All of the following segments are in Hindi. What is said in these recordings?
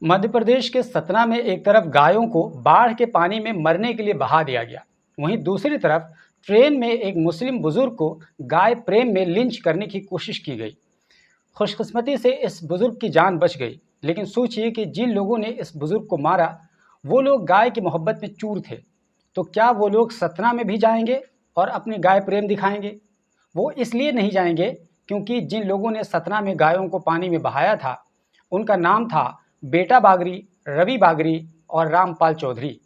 मध्य प्रदेश के सतना में एक तरफ गायों को बाढ़ के पानी में मरने के लिए बहा दिया गया, वहीं दूसरी तरफ ट्रेन में एक मुस्लिम बुजुर्ग को गाय प्रेम में लिंच करने की कोशिश की गई। खुशकिस्मती से इस बुजुर्ग की जान बच गई, लेकिन सोचिए कि जिन लोगों ने इस बुजुर्ग को मारा वो लोग गाय की मोहब्बत में चूर थे, तो क्या वो लोग सतना में भी जाएंगे और अपनी गाय प्रेम दिखाएंगे? वो इसलिए नहीं जाएंगे क्योंकि जिन लोगों ने सतना में गायों को पानी में बहाया था उनका नाम था बेटा बागरी, रवि बागरी और रामपाल चौधरी।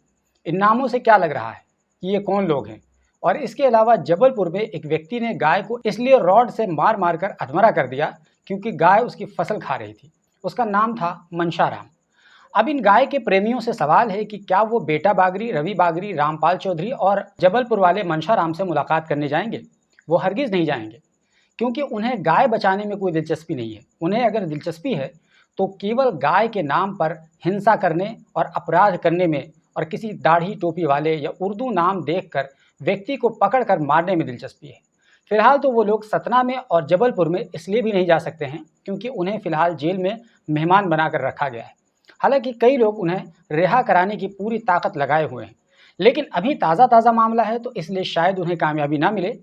इन नामों से क्या लग रहा है कि ये कौन लोग हैं? और इसके अलावा जबलपुर में एक व्यक्ति ने गाय को इसलिए रॉड से मार मार कर अधमरा कर दिया क्योंकि गाय उसकी फसल खा रही थी। उसका नाम था मनशाराम। अब इन गाय के प्रेमियों से सवाल है कि क्या वो बेटा बागरी, रवि बागरी, रामपाल चौधरी और जबलपुर वाले मनशाराम से मुलाकात करने जाएंगे? वो हरगिज़ नहीं जाएंगे, क्योंकि उन्हें गाय बचाने में कोई दिलचस्पी नहीं है। उन्हें अगर दिलचस्पी है तो केवल गाय के नाम पर हिंसा करने और अपराध करने में और किसी दाढ़ी टोपी वाले या उर्दू नाम देखकर व्यक्ति को पकड़कर मारने में दिलचस्पी है। फिलहाल तो वो लोग सतना में और जबलपुर में इसलिए भी नहीं जा सकते हैं क्योंकि उन्हें फिलहाल जेल में मेहमान बनाकर रखा गया है। हालांकि कई लोग उन्हें रिहा कराने की पूरी ताकत लगाए हुए हैं, लेकिन अभी ताज़ा मामला है तो इसलिए शायद उन्हें कामयाबी ना मिले।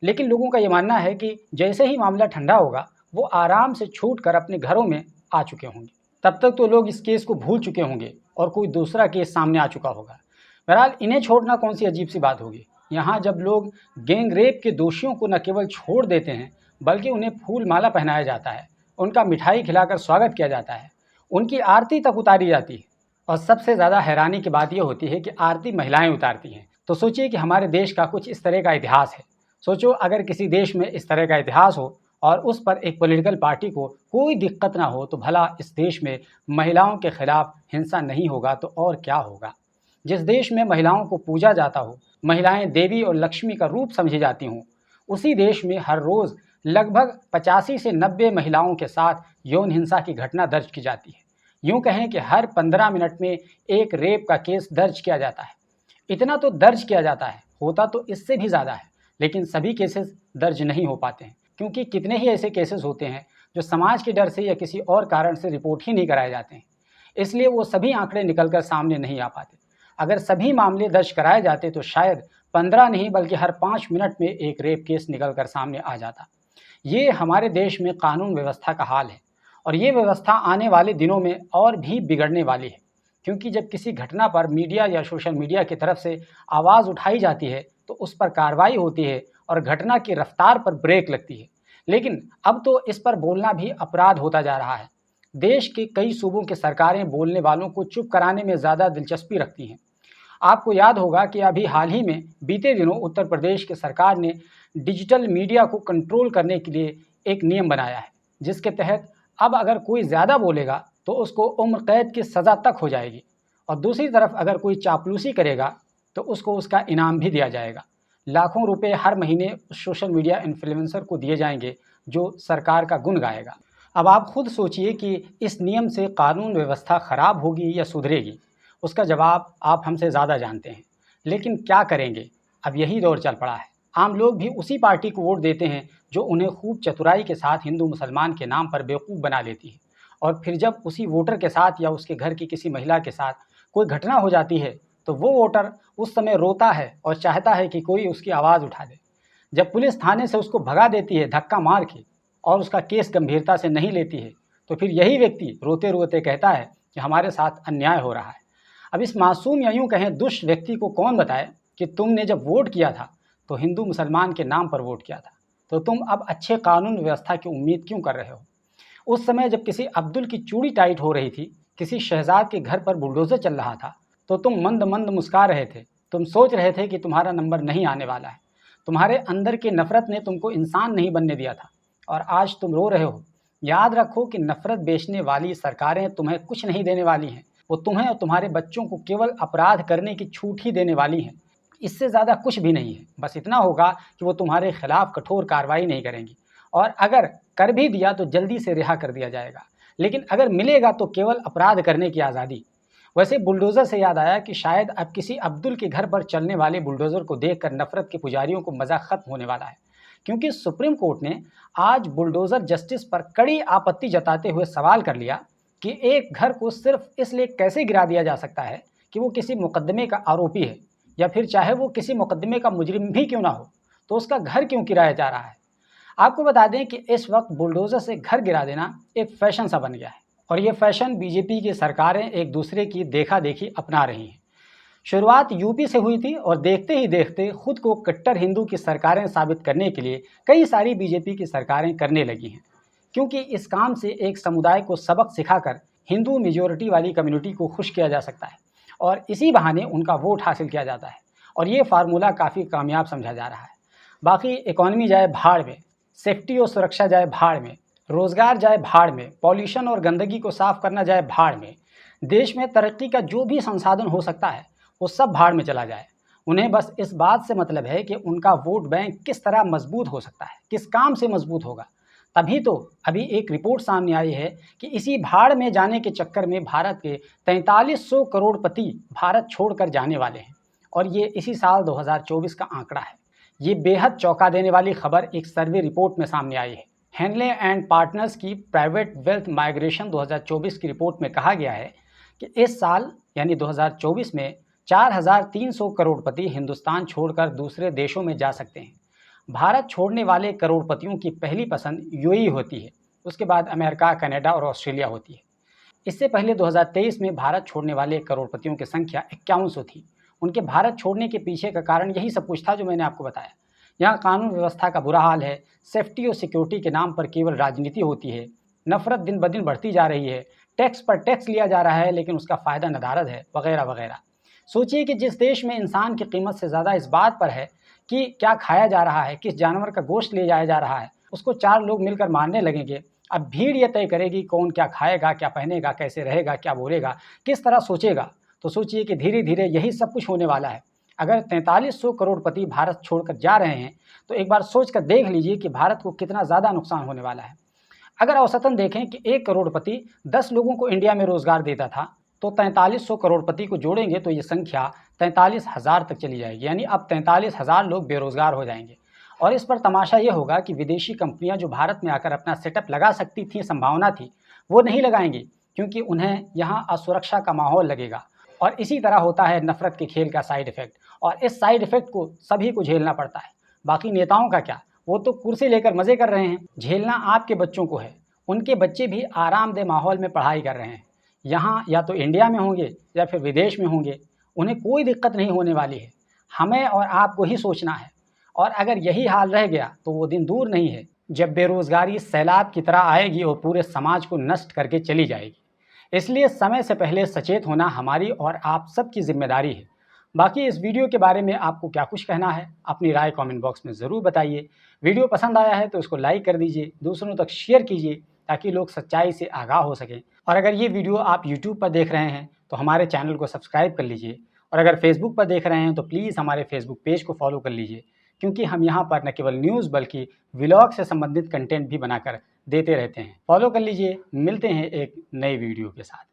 लेकिन लोगों का ये मानना है कि जैसे ही मामला ठंडा होगा वो आराम से छूटकर अपने घरों में आ चुके होंगे। तब तक तो लोग इस केस को भूल चुके होंगे और कोई दूसरा केस सामने आ चुका होगा। बहरहाल इन्हें छोड़ना कौन सी अजीब सी बात होगी। यहाँ जब लोग गैंग रेप के दोषियों को न केवल छोड़ देते हैं बल्कि उन्हें फूल माला पहनाया जाता है, उनका मिठाई खिलाकर स्वागत किया जाता है, उनकी आरती तक उतारी जाती है। और सबसे ज़्यादा हैरानी की बात यह होती है कि आरती महिलाएं उतारती हैं। तो सोचिए कि हमारे देश का कुछ इस तरह का इतिहास है। सोचो अगर किसी देश में इस तरह का इतिहास हो और उस पर एक पॉलिटिकल पार्टी को कोई दिक्कत ना हो तो भला इस देश में महिलाओं के खिलाफ हिंसा नहीं होगा तो और क्या होगा। जिस देश में महिलाओं को पूजा जाता हो, महिलाएं देवी और लक्ष्मी का रूप समझी जाती हों, उसी देश में हर रोज़ लगभग 85 से 90 महिलाओं के साथ यौन हिंसा की घटना दर्ज की जाती है। यूँ कहें कि हर 15 मिनट में एक रेप का केस दर्ज किया जाता है। इतना तो दर्ज किया जाता है, होता तो इससे भी ज़्यादा है, लेकिन सभी केसेस दर्ज नहीं हो पाते हैं क्योंकि कितने ही ऐसे केसेस होते हैं जो समाज के डर से या किसी और कारण से रिपोर्ट ही नहीं कराए जाते हैं, इसलिए वो सभी आंकड़े निकलकर सामने नहीं आ पाते। अगर सभी मामले दर्ज कराए जाते तो शायद 15 नहीं बल्कि हर 5 मिनट में एक रेप केस निकलकर सामने आ जाता। ये हमारे देश में कानून व्यवस्था का हाल है और ये व्यवस्था आने वाले दिनों में और भी बिगड़ने वाली है, क्योंकि जब किसी घटना पर मीडिया या सोशल मीडिया की तरफ से आवाज़ उठाई जाती है तो उस पर कार्रवाई होती है और घटना की रफ्तार पर ब्रेक लगती है। लेकिन अब तो इस पर बोलना भी अपराध होता जा रहा है। देश के कई सूबों की सरकारें बोलने वालों को चुप कराने में ज़्यादा दिलचस्पी रखती हैं। आपको याद होगा कि अभी हाल ही में बीते दिनों उत्तर प्रदेश की सरकार ने डिजिटल मीडिया को कंट्रोल करने के लिए एक नियम बनाया है, जिसके तहत अब अगर कोई ज़्यादा बोलेगा तो उसको उम्र कैद की सज़ा तक हो जाएगी और दूसरी तरफ अगर कोई चापलूसी करेगा तो उसको उसका इनाम भी दिया जाएगा। लाखों रुपए हर महीने सोशल मीडिया इन्फ्लुएंसर को दिए जाएंगे जो सरकार का गुण गाएगा। अब आप खुद सोचिए कि इस नियम से कानून व्यवस्था खराब होगी या सुधरेगी। उसका जवाब आप हमसे ज़्यादा जानते हैं, लेकिन क्या करेंगे, अब यही दौर चल पड़ा है। आम लोग भी उसी पार्टी को वोट देते हैं जो उन्हें खूब चतुराई के साथ हिंदू मुसलमान के नाम पर बेवकूफ़ बना लेती है, और फिर जब उसी वोटर के साथ या उसके घर की किसी महिला के साथ कोई घटना हो जाती है तो वो वोटर उस समय रोता है और चाहता है कि कोई उसकी आवाज़ उठा दे। जब पुलिस थाने से उसको भगा देती है धक्का मार के और उसका केस गंभीरता से नहीं लेती है तो फिर यही व्यक्ति रोते रोते कहता है कि हमारे साथ अन्याय हो रहा है। अब इस मासूम या यूँ कहें दुष्ट व्यक्ति को कौन बताए कि तुमने जब वोट किया था तो हिंदू मुसलमान के नाम पर वोट किया था, तो तुम अब अच्छे कानून व्यवस्था की उम्मीद क्यों कर रहे हो? उस समय जब किसी अब्दुल की चूड़ी टाइट हो रही थी, किसी शहजाद के घर पर बुलडोज़र चल रहा था, तो तुम मंद मंद मुस्कुरा रहे थे। तुम सोच रहे थे कि तुम्हारा नंबर नहीं आने वाला है। तुम्हारे अंदर की नफ़रत ने तुमको इंसान नहीं बनने दिया था और आज तुम रो रहे हो। याद रखो कि नफ़रत बेचने वाली सरकारें तुम्हें कुछ नहीं देने वाली हैं। वो तुम्हें और तुम्हारे बच्चों को केवल अपराध करने की छूट ही देने वाली हैं। इससे ज़्यादा कुछ भी नहीं है। बस इतना होगा कि वो तुम्हारे खिलाफ़ कठोर कार्रवाई नहीं करेंगी, और अगर कर भी दिया तो जल्दी से रिहा कर दिया जाएगा, लेकिन अगर मिलेगा तो केवल अपराध करने की आज़ादी। वैसे बुलडोज़र से याद आया कि शायद अब किसी अब्दुल के घर पर चलने वाले बुलडोज़र को देखकर नफ़रत के पुजारियों को मज़ा ख़त्म होने वाला है, क्योंकि सुप्रीम कोर्ट ने आज बुलडोज़र जस्टिस पर कड़ी आपत्ति जताते हुए सवाल कर लिया कि एक घर को सिर्फ इसलिए कैसे गिरा दिया जा सकता है कि वो किसी मुकदमे का आरोपी है, या फिर चाहे वो किसी मुकदमे का मुजरिम भी क्यों ना हो, तो उसका घर क्यों गिराया जा रहा है। आपको बता दें कि इस वक्त बुलडोज़र से घर गिरा देना एक फैशन सा बन गया है, और ये फैशन बीजेपी की सरकारें एक दूसरे की देखा देखी अपना रही हैं। शुरुआत यूपी से हुई थी, और देखते ही देखते खुद को कट्टर हिंदू की सरकारें साबित करने के लिए कई सारी बीजेपी की सरकारें करने लगी हैं, क्योंकि इस काम से एक समुदाय को सबक सिखाकर हिंदू मेजोरिटी वाली कम्युनिटी को खुश किया जा सकता है, और इसी बहाने उनका वोट हासिल किया जाता है, और ये फार्मूला काफ़ी कामयाब समझा जा रहा है। बाकी इकॉनमी जाए भाड़ में, सेफ्टी और सुरक्षा जाए भाड़ में, रोज़गार जाए भाड़ में, पॉल्यूशन और गंदगी को साफ करना जाए भाड़ में, देश में तरक्की का जो भी संसाधन हो सकता है वो सब भाड़ में चला जाए। उन्हें बस इस बात से मतलब है कि उनका वोट बैंक किस तरह मजबूत हो सकता है, किस काम से मजबूत होगा। तभी तो अभी एक रिपोर्ट सामने आई है कि इसी भाड़ में जाने के चक्कर में भारत के 4300 करोड़पति भारत छोड़कर जाने वाले हैं, और ये इसी साल 2024 का आंकड़ा है। ये बेहद चौंका देने वाली खबर एक सर्वे रिपोर्ट में सामने आई है। हेनले एंड पार्टनर्स की प्राइवेट वेल्थ माइग्रेशन 2024 की रिपोर्ट में कहा गया है कि इस साल यानी 2024 में 4300 करोड़पति हिंदुस्तान छोड़कर दूसरे देशों में जा सकते हैं। भारत छोड़ने वाले करोड़पतियों की पहली पसंद यूएई होती है, उसके बाद अमेरिका, कनाडा और ऑस्ट्रेलिया होती है। इससे पहले 2023 में भारत छोड़ने वाले करोड़पतियों की संख्या 5100 थी। उनके भारत छोड़ने के पीछे का कारण यही सब कुछ था जो मैंने आपको बताया। यहाँ कानून व्यवस्था का बुरा हाल है, सेफ्टी और सिक्योरिटी के नाम पर केवल राजनीति होती है, नफरत दिन ब दिन बढ़ती जा रही है, टैक्स पर टैक्स लिया जा रहा है लेकिन उसका फ़ायदा नदारद है, वगैरह वगैरह। सोचिए कि जिस देश में इंसान की कीमत से ज़्यादा इस बात पर है कि क्या खाया जा रहा है, किस जानवर का गोश्त ले जाया जा रहा है, उसको 4 लोग मिलकर मारने लगेंगे। अब भीड़ ये तय करेगी कौन क्या खाएगा, क्या पहनेगा, कैसे रहेगा, क्या बोलेगा, किस तरह सोचेगा। तो सोचिए कि धीरे धीरे यही सब कुछ होने वाला है। अगर 4300 करोड़पति भारत छोड़कर जा रहे हैं तो एक बार सोच कर देख लीजिए कि भारत को कितना ज़्यादा नुकसान होने वाला है। अगर औसतन देखें कि 1 करोड़पति 10 लोगों को इंडिया में रोज़गार देता था, तो 4300 करोड़पति को जोड़ेंगे तो ये संख्या 43,000 तक चली जाएगी। यानी अब 43,000 लोग बेरोज़गार हो जाएंगे। और इस पर तमाशा ये होगा कि विदेशी कंपनियां जो भारत में आकर अपना सेटअप लगा सकती थी, संभावना थी, वो नहीं लगाएंगी, क्योंकि उन्हें यहाँ असुरक्षा का माहौल लगेगा। और इसी तरह होता है नफ़रत के खेल का साइड इफ़ेक्ट, और इस साइड इफ़ेक्ट को सभी को झेलना पड़ता है। बाकी नेताओं का क्या, वो तो कुर्सी लेकर मज़े कर रहे हैं। झेलना आपके बच्चों को है। उनके बच्चे भी आरामदेह माहौल में पढ़ाई कर रहे हैं, यहाँ या तो इंडिया में होंगे या फिर विदेश में होंगे, उन्हें कोई दिक्कत नहीं होने वाली है। हमें और आपको ही सोचना है। और अगर यही हाल रह गया तो वो दिन दूर नहीं है जब बेरोज़गारी सैलाब की तरह आएगी और पूरे समाज को नष्ट करके चली जाएगी। इसलिए समय से पहले सचेत होना हमारी और आप सबकी जिम्मेदारी है। बाकी इस वीडियो के बारे में आपको क्या कुछ कहना है, अपनी राय कमेंट बॉक्स में ज़रूर बताइए। वीडियो पसंद आया है तो इसको लाइक कर दीजिए, दूसरों तक शेयर कीजिए ताकि लोग सच्चाई से आगाह हो सकें। और अगर ये वीडियो आप यूट्यूब पर देख रहे हैं तो हमारे चैनल को सब्सक्राइब कर लीजिए, और अगर फेसबुक पर देख रहे हैं तो प्लीज़ हमारे फेसबुक पेज को फॉलो कर लीजिए, क्योंकि हम यहाँ पर न केवल न्यूज़ बल्कि व्लॉग से संबंधित कंटेंट भी बनाकर देते रहते हैं। फॉलो कर लीजिए। मिलते हैं एक नई वीडियो के साथ।